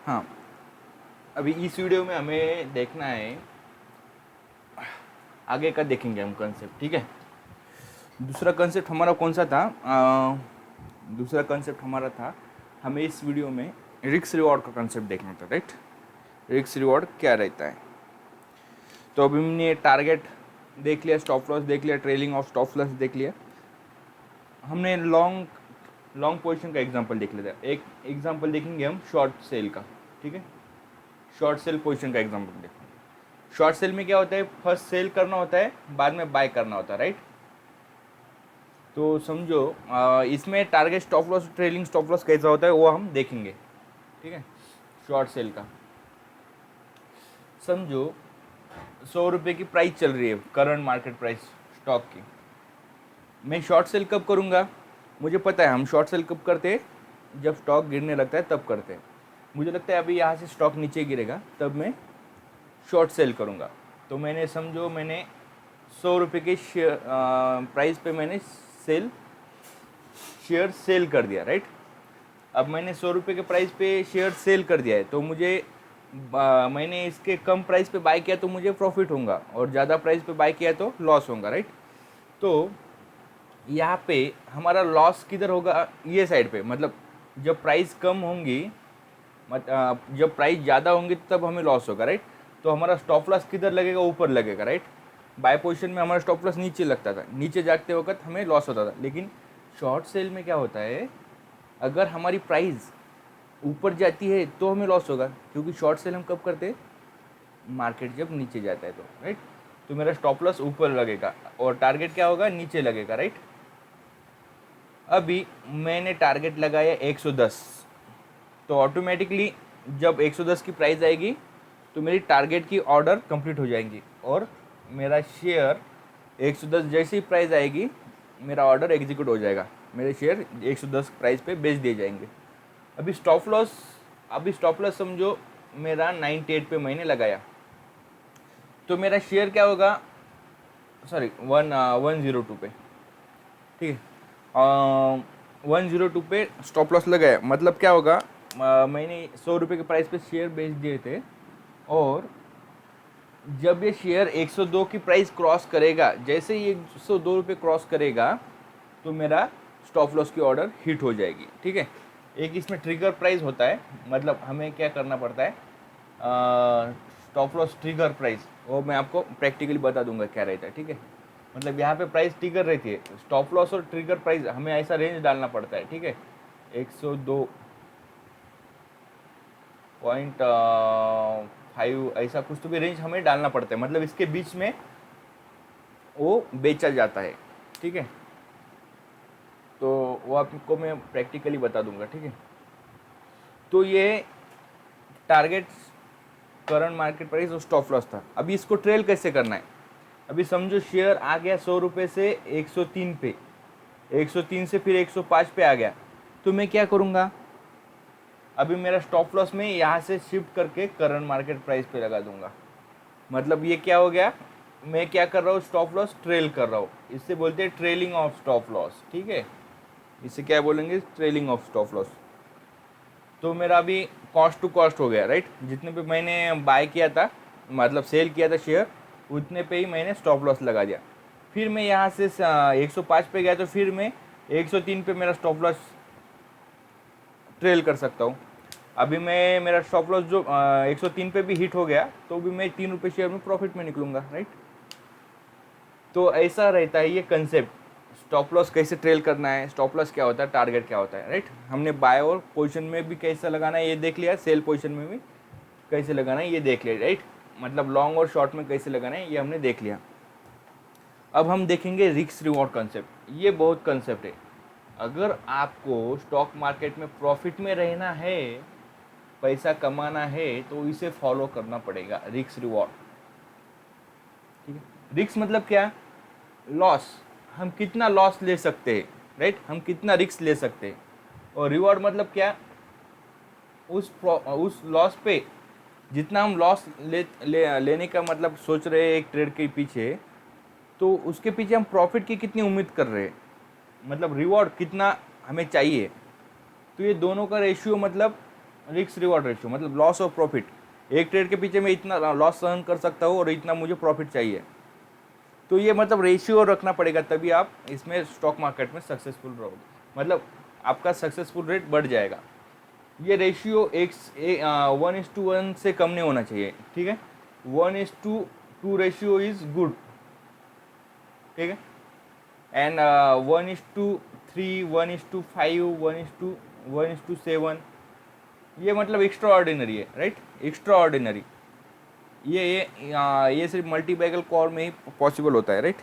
हाँ, अभी इस वीडियो में हमें देखना है, आगे का देखेंगे हम कंसेप्ट, ठीक है। दूसरा कंसेप्ट हमारा कौन सा था? दूसरा कंसेप्ट हमारा था, हमें इस वीडियो में रिस्क रिवॉर्ड का कंसेप्ट देखना था, राइट। रिस्क रिवॉर्ड क्या रहता है। तो अभी हमने टारगेट देख लिया, स्टॉप लॉस देख लिया, ट्रेलिंग ऑफ स्टॉप लॉस देख लिया। हमने लॉन्ग पोजीशन का एग्जांपल देख लेते हैं। एक एग्जांपल देखेंगे हम शॉर्ट सेल का, ठीक है। शॉर्ट सेल पोजीशन का एग्जांपल देखो। शॉर्ट सेल में क्या होता है, फर्स्ट सेल करना होता है, बाद में बाय करना होता है, राइट। तो समझो इसमें target stop loss, trailing stop loss कैसा होता है वो हम देखेंगे, ठीक है। शॉर्ट सेल का समझो 100 रुपये की प्राइस चल रही है, करंट मार्केट प्राइस स्टॉक की। मैं शॉर्ट सेल कब करूँगा? मुझे पता है हम शॉर्ट सेल कब करते हैं, जब स्टॉक गिरने लगता है तब करते हैं। मुझे लगता है अभी यहाँ से स्टॉक नीचे गिरेगा तब मैं शॉर्ट सेल करूँगा। तो मैंने समझो मैंने 100 रुपये के शेयर प्राइस पे मैंने शेयर सेल कर दिया, राइट। अब मैंने 100 रुपये के प्राइस पे शेयर सेल कर दिया है, तो मुझे मैंने इसके कम प्राइस पे बाय किया तो मुझे प्रॉफिट होगा, और ज़्यादा प्राइस पे बाय किया तो लॉस होगा, राइट। तो यहाँ पे हमारा लॉस किधर होगा? ये साइड पे, मतलब जब प्राइस कम होंगी, जब प्राइस ज़्यादा होंगी तब हमें लॉस होगा, राइट। तो हमारा स्टॉप लॉस किधर लगेगा? ऊपर लगेगा, राइट। बाय पोजीशन में हमारा स्टॉप लॉस नीचे लगता था, नीचे जाते वक्त हमें लॉस होता था। लेकिन शॉर्ट सेल में क्या होता है, अगर हमारी प्राइस ऊपर जाती है तो हमें लॉस होगा, क्योंकि शॉर्ट सेल हम कब करते हैं? मार्केट जब नीचे जाता है तो, राइट। तो मेरा स्टॉप लॉस ऊपर लगेगा और टारगेट क्या होगा? नीचे लगेगा, राइट। अभी मैंने टारगेट लगाया 110, तो ऑटोमेटिकली जब 110 की प्राइस आएगी तो मेरी टारगेट की ऑर्डर कंप्लीट हो जाएंगी, और मेरा शेयर 110 जैसी प्राइस आएगी मेरा ऑर्डर एग्जीक्यूट हो जाएगा, मेरे शेयर 110 प्राइस पे बेच दिए जाएंगे। अभी स्टॉप लॉस समझो मेरा 98 पे मैंने लगाया, तो मेरा शेयर क्या होगा? सॉरी 102 पे, ठीक है। 102 पे स्टॉप लॉस लगाया, मतलब क्या होगा, मैंने 100 रुपये के प्राइस पे शेयर बेच दिए थे, और जब ये शेयर 102 की प्राइस क्रॉस करेगा, जैसे ही 102 रुपये क्रॉस करेगा तो मेरा स्टॉप लॉस की ऑर्डर हिट हो जाएगी, ठीक है। एक इसमें ट्रिगर प्राइस होता है, मतलब हमें क्या करना पड़ता है, स्टॉप लॉस ट्रिगर प्राइस, वो मैं आपको प्रैक्टिकली बता दूंगा क्या रहता है, ठीक है। मतलब यहाँ पे प्राइस ट्रिगर रहती है, स्टॉप लॉस और ट्रिगर प्राइस हमें ऐसा रेंज डालना पड़ता है, ठीक है। 102.5 ऐसा कुछ तो भी रेंज हमें डालना पड़ता है, मतलब इसके बीच में वो बेचा जाता है, ठीक है। तो वो आपको मैं प्रैक्टिकली बता दूंगा, ठीक है। तो ये टारगेट, करंट मार्केट प्राइस और स्टॉप लॉस था। अभी इसको ट्रेल कैसे करना है? अभी समझो शेयर आ गया 100 रुपये से 103 पे, 103 से फिर 105 पे आ गया, तो मैं क्या करूँगा? अभी मेरा स्टॉप लॉस में यहाँ से शिफ्ट करके करंट मार्केट प्राइस पे लगा दूंगा। मतलब ये क्या हो गया, मैं क्या कर रहा हूँ? स्टॉप लॉस ट्रेल कर रहा हूँ, इससे बोलते हैं ट्रेलिंग ऑफ स्टॉप लॉस, ठीक है। इसे क्या बोलेंगे? Trailing of stop loss. तो मेरा अभी कॉस्ट टू कॉस्ट हो गया, राइट। जितने पे मैंने बाय किया था, मतलब सेल किया था शेयर, उतने पे ही मैंने स्टॉप लॉस लगा दिया। फिर मैं यहाँ से 105 पे गया, तो फिर मैं 103 पे मेरा स्टॉप लॉस ट्रेल कर सकता हूँ। अभी मैं मेरा स्टॉप लॉस जो 103 पे भी हिट हो गया, तो भी मैं 3 रुपये शेयर में प्रॉफिट में निकलूँगा, राइट। तो ऐसा रहता है ये कंसेप्ट, स्टॉप लॉस कैसे ट्रेल करना है, स्टॉप लॉस क्या होता है, टारगेट क्या होता है, राइट। हमने बाय और पोजीशन में भी कैसे लगाना है ये देख लिया, सेल पोजीशन में भी कैसे लगाना है ये देख लिया, राइट। मतलब लॉन्ग और शॉर्ट में कैसे लगाना है ये हमने देख लिया। अब हम देखेंगे रिस्क रिवॉर्ड कंसेप्ट। ये बहुत कंसेप्ट है। अगर आपको स्टॉक मार्केट में प्रॉफिट में रहना है, पैसा कमाना है, तो इसे फॉलो करना पड़ेगा, रिस्क रिवॉर्ड, ठीक है। रिस्क मतलब क्या? लॉस, हम कितना लॉस ले सकते हैं, राइट, हम कितना रिस्क ले सकते हैं। और रिवॉर्ड मतलब क्या? उस लॉस पे जितना हम लॉस लेने का मतलब सोच रहे हैं एक ट्रेड के पीछे, तो उसके पीछे हम प्रॉफिट की कितनी उम्मीद कर रहे हैं, मतलब रिवॉर्ड कितना हमें चाहिए। तो ये दोनों का रेशियो मतलब रिस्क रिवॉर्ड रेशियो मतलब लॉस और प्रॉफिट, एक ट्रेड के पीछे मैं इतना लॉस सहन कर सकता हूँ और इतना मुझे प्रॉफिट चाहिए। तो ये मतलब रेशियो रखना पड़ेगा, तभी आप इसमें स्टॉक मार्केट में सक्सेसफुल रहोगे, मतलब आपका सक्सेसफुल रेट बढ़ जाएगा। ये रेशियो 1:1 से कम नहीं होना चाहिए, ठीक है। 1:2 रेशियो इज गुड, ठीक है। एंड 1:3, 1:5, 1:7, ये मतलब एक्स्ट्रा ऑर्डिनरी है, राइट, एक्स्ट्रा ऑर्डिनरी। ये सिर्फ मल्टी बैगल कॉर में ही पॉसिबल होता है, राइट।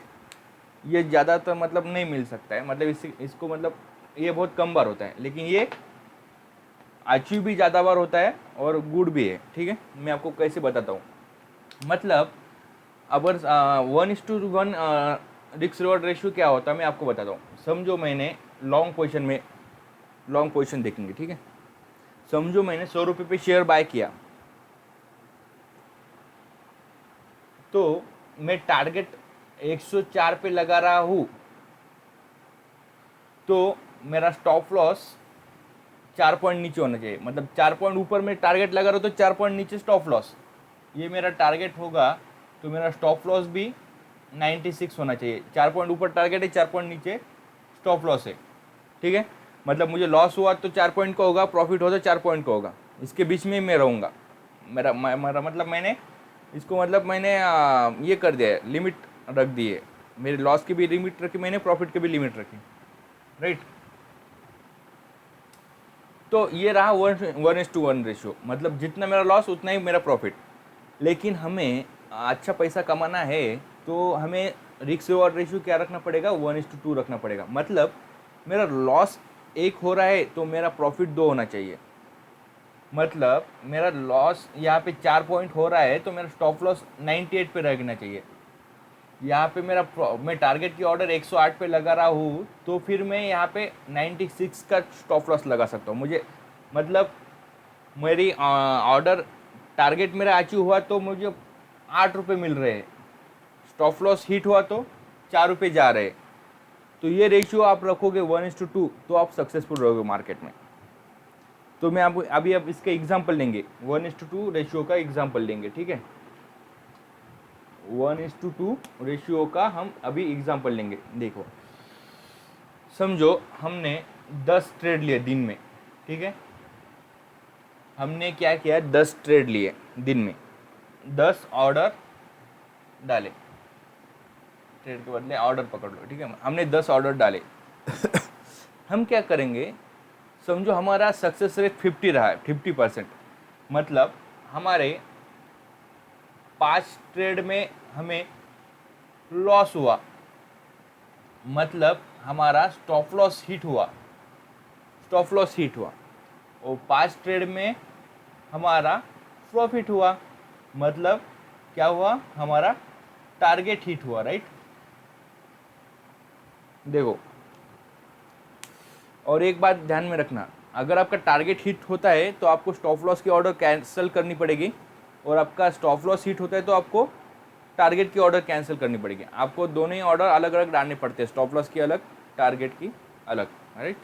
ये ज़्यादातर मतलब नहीं मिल सकता है, मतलब इसको मतलब ये बहुत कम बार होता है, लेकिन ये अचीव भी ज़्यादा बार होता है और गुड भी है, ठीक है। मैं आपको कैसे बताता हूँ, मतलब अगर 1:1 रिस्क रिवॉर्ड रेशियो क्या होता है मैं आपको बताता हूँ। समझो मैंने लॉन्ग पोजिशन देखेंगे, ठीक है। समझो मैंने 100 रुपये पे शेयर बाय किया, तो मैं टारगेट 104 पे लगा रहा हूँ, तो मेरा स्टॉप लॉस 4 पॉइंट नीचे होना चाहिए, मतलब 4 पॉइंट ऊपर मैं टारगेट लगा रहा हूँ तो 4 पॉइंट नीचे स्टॉप लॉस, ये मेरा टारगेट होगा। तो मेरा स्टॉप लॉस भी 96 होना चाहिए, 4 पॉइंट ऊपर टारगेट है, 4 पॉइंट नीचे स्टॉप लॉस है, ठीक है। मतलब मुझे लॉस हुआ तो 4 पॉइंट का होगा, प्रॉफिट हो तो 4 पॉइंट का होगा, इसके बीच में मैं रहूँगा। मेरा मतलब मैंने इसको मतलब मैंने ये कर दिया है, लिमिट रख दी है, मेरे लॉस की भी लिमिट रखी मैंने, प्रॉफिट की भी लिमिट रखी, राइट। तो ये रहा 1:1 रेशियो, मतलब जितना मेरा लॉस उतना ही मेरा प्रॉफिट। लेकिन हमें अच्छा पैसा कमाना है तो हमें रिस्क रिवॉर्ड रेशियो क्या रखना पड़ेगा, 1:2 रखना पड़ेगा। मतलब मेरा लॉस 1 हो रहा है तो मेरा प्रॉफिट 2 होना चाहिए। मतलब मेरा लॉस यहाँ पे 4 पॉइंट हो रहा है तो मेरा स्टॉप लॉस 98 पे रहना चाहिए। यहाँ पे मैं टारगेट की ऑर्डर 108 पे लगा रहा हूँ, तो फिर मैं यहाँ पे 96 का स्टॉप लॉस लगा सकता हूँ। मुझे मतलब मेरी ऑर्डर टारगेट मेरा अचीव हुआ तो मुझे 8 रुपये मिल रहे हैं, स्टॉप लॉस हिट हुआ तो 4 रुपये जा रहे हैं। तो ये रेशियो आप रखोगे 1:2 तो आप सक्सेसफुल रहोगे मार्केट में। तो मैं आपको अभी अब इसका एग्जाम्पल लेंगे, 1:2 रेशियो का एग्जाम्पल लेंगे, ठीक है। 1:2 रेशियो का हम अभी एग्जाम्पल लेंगे। देखो, समझो हमने 10 ट्रेड लिए दिन में, ठीक है। हमने क्या किया, 10 ट्रेड लिए दिन में, 10 ऑर्डर डाले, ट्रेड के बदले ऑर्डर पकड़ लो, ठीक है। हमने 10 ऑर्डर डाले। हम क्या करेंगे, समझो हमारा सक्सेस रेट 50 रहा है, 50%। मतलब हमारे 5 ट्रेड में हमें लॉस हुआ, मतलब हमारा स्टॉप लॉस हिट हुआ, और 5 ट्रेड में हमारा प्रॉफिट हुआ, मतलब क्या हुआ, हमारा टारगेट हिट हुआ, राइट। देखो, और एक बात ध्यान में रखना, अगर आपका टारगेट हिट होता है तो आपको स्टॉप लॉस की ऑर्डर कैंसिल करनी पड़ेगी, और आपका स्टॉप लॉस हिट होता है तो आपको टारगेट की ऑर्डर कैंसिल करनी पड़ेगी। आपको दोनों ही ऑर्डर अलग अलग डालने पड़ते हैं, स्टॉप लॉस की अलग, टारगेट की अलग, राइट।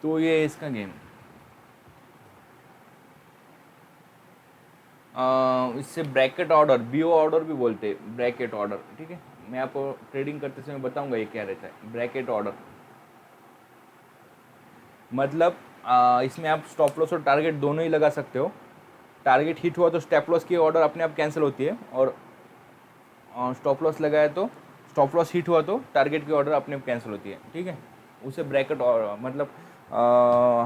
तो ये है इसका गेम। इससे ब्रैकेट ऑर्डर, बीओ ऑर्डर भी बोलते हैं, ब्रैकेट ऑर्डर, ठीक है। मैं आपको ट्रेडिंग करते समय बताऊंगा ये क्या रहता है ब्रैकेट ऑर्डर। मतलब इसमें आप स्टॉप लॉस और टारगेट दोनों ही लगा सकते हो। टारगेट हिट हुआ तो स्टॉप लॉस की ऑर्डर अपने आप कैंसिल होती है, और स्टॉप लॉस लगाया तो स्टॉप लॉस हिट हुआ तो टारगेट की ऑर्डर अपने आप कैंसिल होती है, ठीक है। उसे ब्रैकेट और मतलब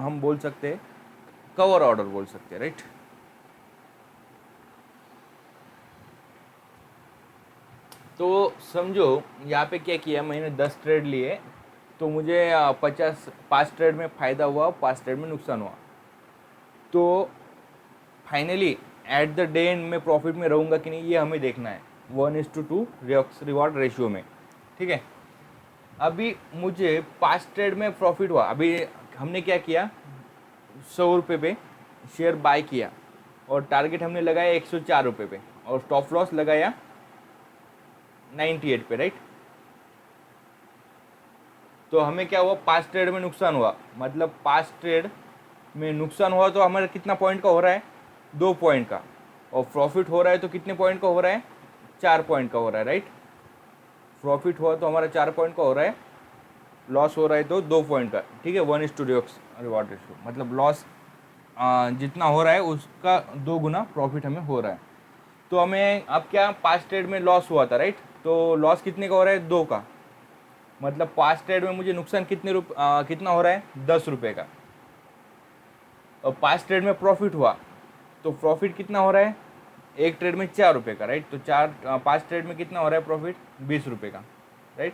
हम बोल सकते हैं कवर ऑर्डर बोल सकते हैं, राइट। तो समझो यहाँ पे क्या किया, मैंने 10 ट्रेड लिए, तो मुझे 5 ट्रेड में फ़ायदा हुआ, 5 ट्रेड में नुकसान हुआ। तो finally at the day and में प्रॉफिट में रहूँगा कि नहीं, ये हमें देखना है 1:2 रिस्क रिवॉर्ड रेशियो में, ठीक है। अभी मुझे 5 ट्रेड में प्रॉफिट हुआ। अभी हमने क्या किया, 100 रुपये पे शेयर बाय किया, और टारगेट हमने लगाया 104 रुपये पे, और स्टॉप लॉस लगाया 98 पे, राइट। तो हमें क्या हुआ, 5 ट्रेड में नुकसान हुआ, मतलब 5 ट्रेड में नुकसान हुआ तो हमारा कितना पॉइंट का हो रहा है, 2 पॉइंट का, और प्रॉफिट हो रहा है तो कितने पॉइंट का हो रहा है, 4 पॉइंट का हो रहा है, राइट। प्रॉफिट हुआ तो हमारा 4 पॉइंट का हो रहा है, लॉस हो रहा है तो 2 पॉइंट का, ठीक है। 1:2 रिवॉर्ड रेशियो, मतलब लॉस जितना हो रहा है उसका 2 गुना प्रॉफिट हमें हो रहा है। तो हमें अब क्या, 5 ट्रेड में लॉस हुआ था, राइट, तो लॉस कितने का हो रहा है, 2 का, मतलब 5 ट्रेड में मुझे नुकसान कितना हो रहा है, 10 रुपये का। और 5 ट्रेड में प्रॉफिट हुआ तो प्रॉफिट कितना हो रहा है, एक ट्रेड में 4 रुपये का, राइट। तो 5 ट्रेड में कितना हो रहा है प्रॉफिट, 20 रुपये का, राइट।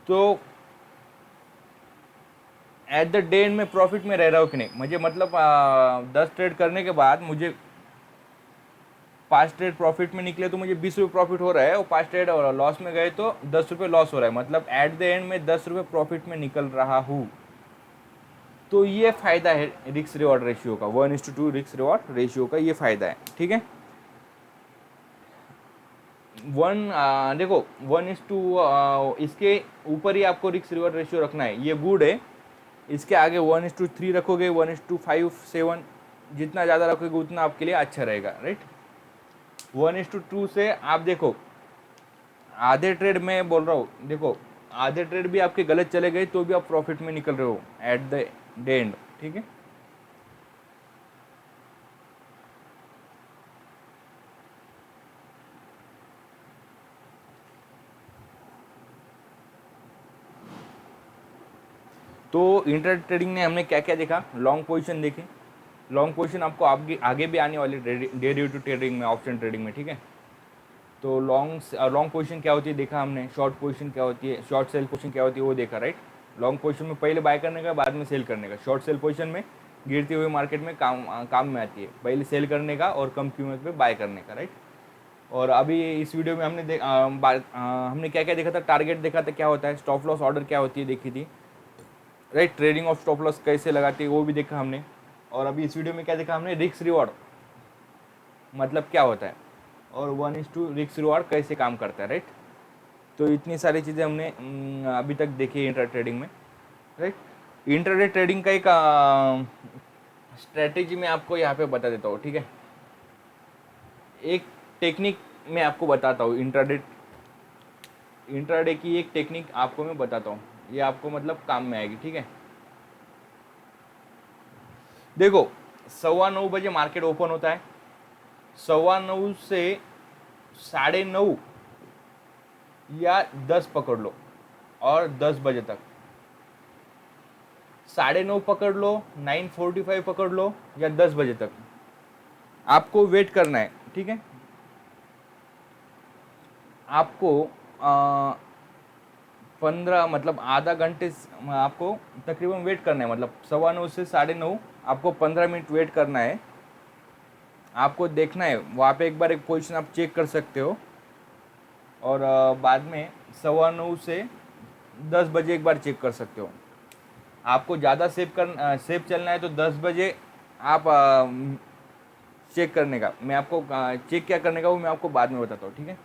तो एट द डे एंड में प्रॉफिट में रह रहा हूँ कि नहीं, मुझे मतलब 10 ट्रेड करने के बाद मुझे 5 ट्रेड प्रॉफिट में निकले तो मुझे 20 रुपये प्रॉफिट हो रहा है, और 5 ट्रेड और लॉस में गए तो 10 रुपये लॉस हो रहा है, मतलब एट द एंड में 10 रुपये प्रॉफिट में निकल रहा हूँ। तो ये फ़ायदा है रिस्क रिवॉर्ड रेशियो का, 1:2 रिस्क रिवॉर्ड रेशियो का, ये फ़ायदा है, ठीक है। देखो 1:2 इसके ऊपर ही आपको रिस्क रिवॉर्ड रेशियो रखना है, ये गुड है। इसके आगे 1:3 रखोगे, 1:5, 7, जितना ज़्यादा रखोगे उतना आपके लिए अच्छा रहेगा, राइट। 1:2 से आप देखो, आधे ट्रेड में बोल रहा हूँ, देखो आधे ट्रेड भी आपके गलत चले गए तो भी आप प्रॉफिट में निकल रहे हो एट द एंड, ठीक है। तो इंटर ट्रेडिंग में हमने क्या क्या देखा, लॉन्ग पोजीशन देखे, लॉन्ग पोजीशन आपको आगे भी आने वाली डेरिवेटिव ट्रेडिंग में, ऑप्शन ट्रेडिंग में, ठीक है। तो लॉन्ग पोजीशन क्या होती है देखा हमने, शॉर्ट पोजीशन क्या होती है, शॉर्ट सेल पोजीशन क्या होती है वो देखा, राइट। लॉन्ग पोजीशन में पहले बाय करने का, बाद में सेल करने का। शॉर्ट सेल पोजीशन में गिरती हुई मार्केट में काम में आती है, पहले सेल करने का और कम कीमत पे बाय करने का, राइट। और अभी इस वीडियो में हमने क्या क्या देखा था, टारगेट देखा था क्या होता है, स्टॉप लॉस ऑर्डर क्या होती है देखी थी, right. Trading of stop loss कैसे लगाती है वो भी देखा हमने। और अभी इस वीडियो में क्या देखा हमने, रिस्क रिवॉर्ड मतलब क्या होता है, और 1:2 रिस्क रिवॉर्ड कैसे काम करता है, राइट। तो इतनी सारी चीज़ें हमने अभी तक देखी है इंटर ट्रेडिंग में, राइट। इंटरडे ट्रेडिंग का एक स्ट्रेटेजी मैं आपको यहाँ पे बता देता हूँ, ठीक है। एक टेक्निक मैं आपको बताता हूँ, इंट्राडे की एक टेक्निक आपको मैं बताता हूँ, ये आपको मतलब काम में आएगी, ठीक है। देखो 9:15 बजे मार्केट ओपन होता है, 9:15 से 9:30 या 10 पकड़ लो, और 10 बजे तक, 9:30 पकड़ लो, 9:45 पकड़ लो, या 10 बजे तक आपको वेट करना है, ठीक है। आपको 15 मतलब आधा घंटे आपको तकरीबन वेट करना है, मतलब 9:15 से 9:30 आपको 15 मिनट वेट करना है। आपको देखना है वहाँ पे एक बार एक पोजीशन आप चेक कर सकते हो, और बाद में 9:15 से 10 बजे एक बार चेक कर सकते हो। आपको ज़्यादा सेफ चलना है तो 10 बजे आप चेक करने का, मैं आपको चेक क्या करने का वो मैं आपको बाद में बताता हूँ, ठीक है।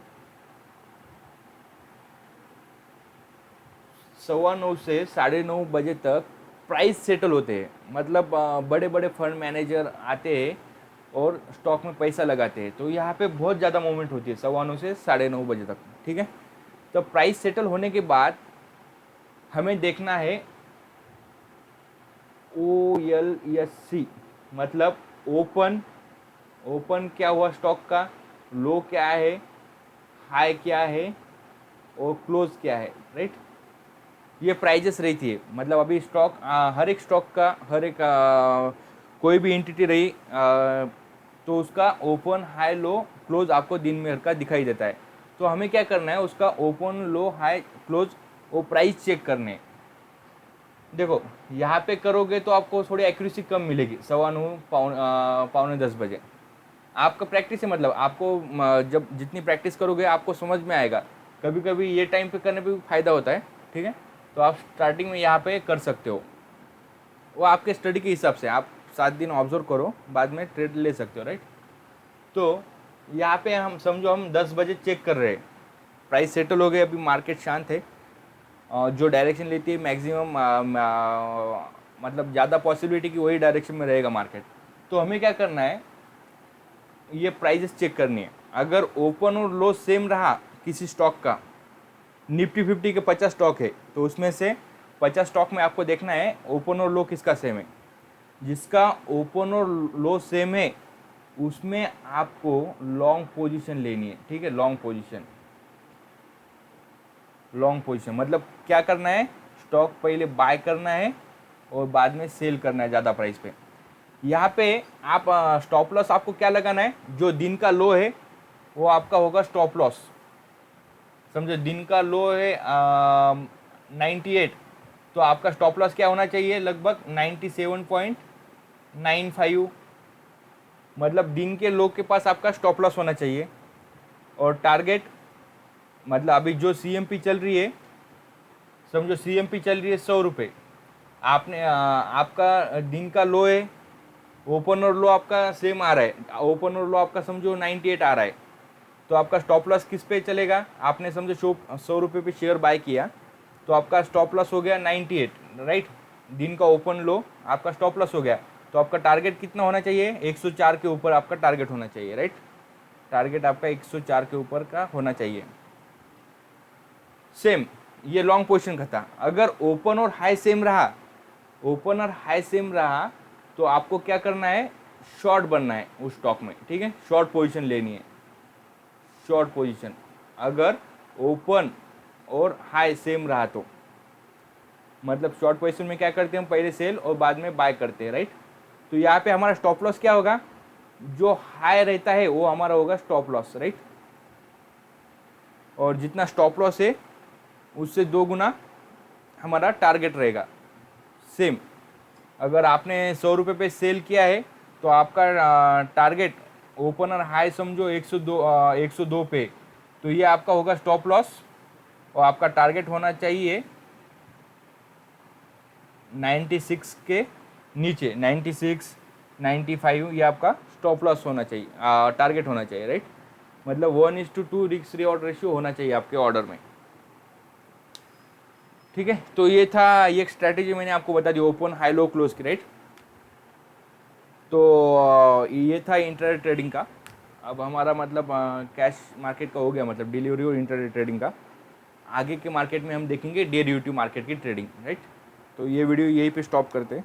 9:15 से 9:30 बजे तक प्राइस सेटल होते हैं, मतलब बड़े बड़े फंड मैनेजर आते हैं और स्टॉक में पैसा लगाते हैं, तो यहाँ पे बहुत ज़्यादा मूवमेंट होती है 9:15 से 9:30 बजे तक, ठीक है। तो प्राइस सेटल होने के बाद हमें देखना है OLSC, मतलब ओपन क्या हुआ स्टॉक का, लो क्या है, हाई क्या है, और क्लोज क्या है, राइट। ये प्राइजेस रहती है, मतलब अभी स्टॉक हर एक स्टॉक का कोई भी एंटिटी रही तो उसका ओपन हाई लो क्लोज आपको दिन भर का दिखाई देता है। तो हमें क्या करना है, उसका ओपन लो हाई क्लोज वो प्राइस चेक करने। देखो यहाँ पे करोगे तो आपको थोड़ी एक्यूरेसी कम मिलेगी, 9:15 पौने 10 बजे। आपका प्रैक्टिस है, मतलब आपको जब जितनी प्रैक्टिस करोगे आपको समझ में आएगा। कभी कभी ये टाइम पे करने पे भी फ़ायदा होता है, ठीक है। तो आप स्टार्टिंग में यहाँ पे कर सकते हो, वो आपके स्टडी के हिसाब से, आप 7 दिन ऑब्जर्व करो, बाद में ट्रेड ले सकते हो, राइट। तो यहाँ पे हम समझो हम 10 बजे चेक कर रहे हैं, प्राइस सेटल हो गए, अभी मार्केट शांत है, जो डायरेक्शन लेती है मैक्सिमम मतलब ज़्यादा पॉसिबिलिटी की वही डायरेक्शन में रहेगा मार्केट। तो हमें क्या करना है, ये प्राइजेस चेक करनी है। अगर ओपन और लो सेम रहा किसी स्टॉक का, निफ्टी 50 के 50 स्टॉक है, तो उसमें से 50 स्टॉक में आपको देखना है ओपन और लो किसका सेम है। जिसका ओपन और लो सेम है उसमें आपको लॉन्ग पोजीशन लेनी है, ठीक है। लॉन्ग पोजीशन, लॉन्ग पोजीशन मतलब क्या करना है, स्टॉक पहले बाय करना है और बाद में सेल करना है ज़्यादा प्राइस पे। यहाँ पे आप स्टॉप लॉस आपको क्या लगाना है, जो दिन का लो है वो आपका होगा स्टॉप लॉस। समझो दिन का लो है 98, तो आपका स्टॉप लॉस क्या होना चाहिए, लगभग 97.95, मतलब दिन के लो के पास आपका स्टॉप लॉस होना चाहिए। और टारगेट मतलब अभी जो CMP चल रही है, समझो CMP चल रही है 100 रुपये, आपने आपका दिन का लो है, ओपन और लो आपका सेम आ रहा है, ओपन और लो आपका समझो 98 आ रहा है, तो आपका स्टॉप लॉस किस पे चलेगा, आपने समझो 100 रुपये पे शेयर बाय किया, तो आपका स्टॉप लॉस हो गया 98, राइट। दिन का ओपन लो आपका स्टॉप लॉस हो गया, तो आपका टारगेट कितना होना चाहिए, 104 के ऊपर आपका टारगेट होना चाहिए, राइट। टारगेट आपका 104 के ऊपर का होना चाहिए। सेम ये लॉन्ग पोजीशन का था। अगर ओपन और हाई सेम रहा, ओपन और हाई सेम रहा, तो आपको क्या करना है, शॉर्ट बनना है उस स्टॉक में, ठीक है। शॉर्ट पोजीशन लेनी है, शॉर्ट पोजीशन। अगर ओपन और हाई सेम रहा तो मतलब शॉर्ट पोजीशन में क्या करते हैं, हम पहले सेल और बाद में बाय करते हैं, राइट। तो यहाँ पे हमारा स्टॉप लॉस क्या होगा, जो हाई रहता है वो हमारा होगा स्टॉप लॉस, राइट। और जितना स्टॉप लॉस है उससे 2 गुना हमारा टारगेट रहेगा। सेम अगर आपने 100 रुपये पे सेल किया है, तो आपका टारगेट ओपन और हाई समझो 102 पे, तो ये आपका होगा स्टॉप लॉस। और आपका टारगेट होना चाहिए 96 के नीचे, 96 95, ये आपका स्टॉप लॉस होना चाहिए, टारगेट होना चाहिए, राइट। मतलब 1:2 रिस्क रिवॉर्ड रेशियो होना चाहिए आपके ऑर्डर में, ठीक है। तो ये था, ये एक स्ट्रैटेजी मैंने आपको बता दी, ओपन हाई लो क्लोज की, राइट। तो ये था इंट्राडे ट्रेडिंग का। अब हमारा मतलब कैश मार्केट का हो गया, मतलब डिलीवरी और इंट्राडे ट्रेडिंग का। आगे के मार्केट में हम देखेंगे डेरिवेटिव मार्केट की ट्रेडिंग, राइट। तो ये वीडियो यहीं पे स्टॉप करते हैं।